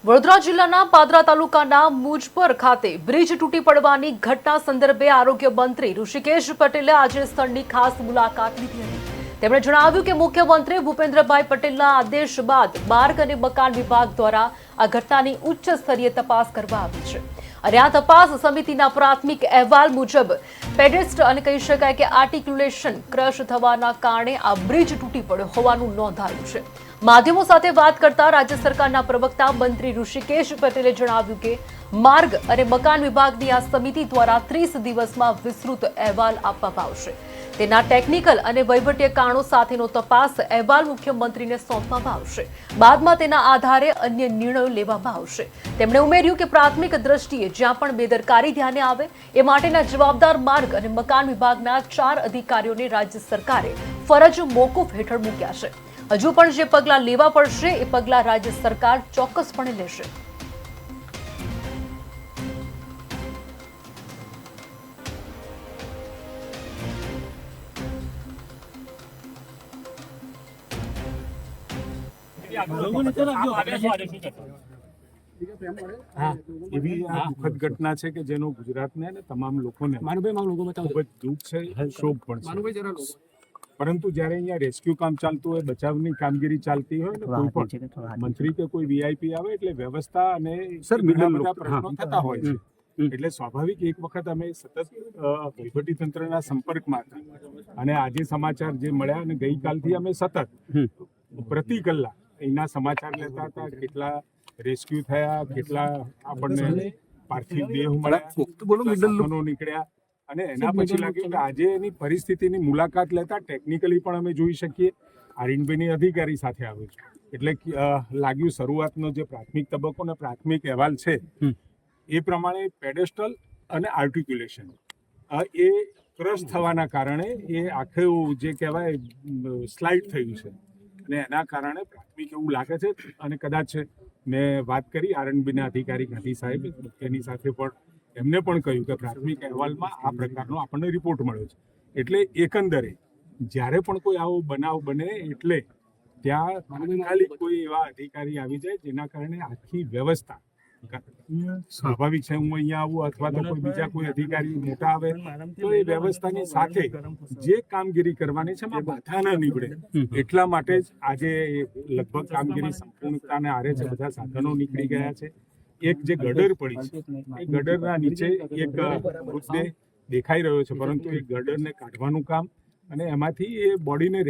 વડોદરા જિલ્લાના પાદરા તાલુકાના મુજપર ખાતે બ્રિજ તૂટી પડવાની ઘટના સંદર્ભે આરોગ્ય મંત્રી ઋષિકેશ પટેલે આજે સ્થળની ખાસ મુલાકાત લીધી હતી। તેમણે જણાવ્યું કે મુખ્યમંત્રી ભૂપેન્દ્રભાઈ પટેલના આદેશ બાદ માર્ગ અને મકાન વિભાગ દ્વારા આ ઘટનાની ઉચ્ચ સ્તરીય તપાસ કરવામાં આવી છે અને આ તપાસ સમિતિના પ્રાથમિક અહેવાલ મુજબ પેડેસ્ટ અને કહી શકાય કે આર્ટિક્યુલેશન ક્રશ થવાના કારણે આ બ્રિજ તૂટી પડ્યો હોવાનું નોંધાયું છે। માધ્યમો સાથે વાત કરતા રાજ્ય સરકારના પ્રવક્તા મંત્રી ઋષિકેશ પટેલે જણાવ્યું કે માર્ગ અને મકાન વિભાગની આ સમિતિ દ્વારા 30 દિવસમાં વિસ્તૃત અહેવાલ આપવામાં આવશે। તેના ટેકનિકલ અને વહીવટીય કારણો સાથેનો તપાસ અહેવાલ મુખ્યમંત્રીને સોંપવામાં આવશે। બાદમાં તેના આધારે અન્ય નિર્ણયો લેવામાં આવશે। તેમણે ઉમેર્યું કે પ્રાથમિક દ્રષ્ટિએ જ્યાં પણ બેદરકારી ધ્યાને આવે એ માટેના જવાબદાર માર્ગ અને મકાન વિભાગના 4 અધિકારીઓને રાજ્ય સરકારે ફરજ મોકૂફ હેઠળ મૂક્યા છે। હજુ પણ જે પગલાં લેવા પડશે એ પગલાં રાજ્ય સરકાર ચોક્કસપણે લેશે। એવી આ દુઃખદ ઘટના છે કે જેનો ગુજરાતને અને તમામ લોકોને ખૂબ જ દુઃખ છે, શોક પણ છે। પરંતુ જ્યારે અહીંયા રેસ્ક્યુ કામ ચાલતું હોય, બચાવની કામગીરી ચાલતી હોય ને કોઈ પણ મંત્રી કે કોઈ વીઆઈપી આવે એટલે વ્યવસ્થા અને ઘણા બધા પ્રશ્નો થતા હોય છે। એટલે સ્વાભાવિક એક વખત અમે સતત વહીવટી તંત્રના સંપર્કમાં હતા અને આજે સમાચાર જે મળ્યા અને ગઈકાલથી અમે સતત પ્રતિ કલાક એના સમાચાર લેતા હતા। કેટલા રેસ્ક્યુ થયા, કેટલા આપણને પાર્થિવ દેહ મળ્યા, નીકળ્યા અને એના પછી લાગ્યું કે આજે એની પરિસ્થિતિની મુલાકાત લેતા ટેકનિકલી પણ અમે જોઈ શકીએ। આરએનબીની અધિકારી સાથે આવ્યો છું એટલે લાગ્યું શરૂઆતનો જે પ્રાથમિક તબક્કો ને પ્રાથમિક અહેવાલ છે એ પ્રમાણે પેડેસ્ટલ અને આર્ટિક્યુલેશન એ ક્રશ થવાના કારણે એ આખું જે કહેવાય સ્લાઇડ થયું છે અને એના કારણે પ્રાથમિક એવું લાગે છે। અને કદાચ મેં વાત કરી આરએનબીના અધિકારી ગાંધી સાહેબ એની સાથે પણ એમને પણ કહ્યું કે પ્રાથમિક અહેવાલમાં આ પ્રકારનો આપણને રિપોર્ટ મળ્યો છે। એટલે એકંદરે જ્યારે પણ કોઈ આવો બનાવ બને એટલે ત્યાં તાત્કાલિક કોઈ એવા અધિકારી આવી જાય જેના કારણે આખી વ્યવસ્થા સ્વાભાવિક છે, હું અહીંયા આવું અથવા તો કોઈ બીજા કોઈ અધિકારી મોટા આવે તો એ વ્યવસ્થાની સાથે જે કામગીરી કરવાની છે એમાં બાધા ન નીકળે એટલા માટે જ આજે લગભગ કામગીરી સંપૂર્ણતાને આરે છે। બધા સાધનો નીકળી ગયા છે। એક જે ગડર પડી છે એ ગડરના નીચે એક મૃતદેહ દેખાઈ રહ્યો છે, પરંતુ એ ગડરને કાઢવાનું કામ અને એમાંથી એ બોડીને